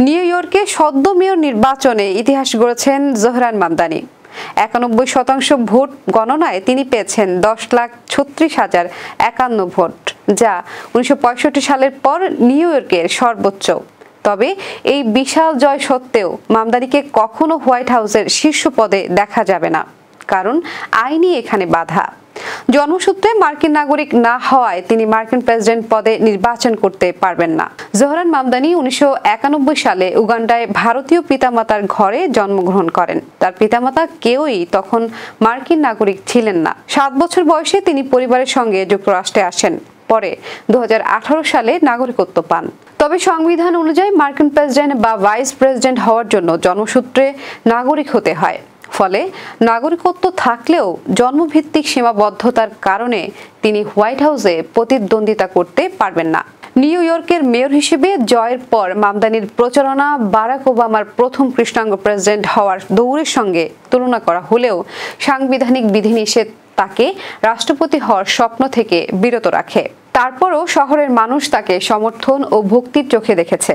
New ইয়র্কে সদ্য mayor নির্বাচনে ইতিহাস গড়েছেন জোহরান মামদানি। 91% ভোট গণনায় তিনি পেয়েছেন 10,36,051 ভোট, যা 1965 সালের পর নিউ ইয়র্কের সর্বোচ্চ। তবে এই বিশাল জয় সত্ত্বেও মামদানিকে কখনো হোয়াইট হাউসের শীর্ষ পদে দেখা যাবে না, কারণ আইনই এখানে বাধা। জন্মসূত্রে মার্কিন নাগরিক না হওয়ায় তিনি মার্কিন প্রেসিডেন্ট পদে নির্বাচন করতে পারবেন না। জোহরান মামদানি 1991 সালে উগান্ডায় ভারতীয় পিতামাতার ঘরে জন্মগ্রহণ করেন। তার পিতামাতা কেউই তখন মার্কিন নাগরিক ছিলেন না। 7 বছর বয়সে তিনি পরিবারের সঙ্গে যুক্তরাষ্ট্রে আসেন। পরে 2018 সালে নাগরিকত্ব পান। তবে সংবিধান অনুযায়ী মার্কিন প্রেসিডেন্ট বা ভাইস প্রেসিডেন্ট হওয়ার জন্য জন্মসূত্রে নাগরিক হতে হয়। ফলে নাগরিকত্ব থাকলেও জন্মভিত্তিক সীমাবদ্ধতার কারণে তিনি হোয়াইট হাউসে প্রতিদ্বন্দ্বিতা করতে পারবেন না। নিউ ইয়র্কের মেয়র হিসেবে জয়ের পর মামদানির প্রচারণা বারাক ওবামার প্রথম কৃষ্ণাঙ্গ প্রেসিডেন্ট হওয়ার দৌড়ের সঙ্গে তুলনা করা হলেও সাংবিধানিক বিধিনিষেধ তাকে রাষ্ট্রপতি হওয়ার স্বপ্ন থেকে বিরত রাখে। তারপরও শহরের মানুষ তাকে সমর্থন ও ভক্তির চোখে দেখেছে।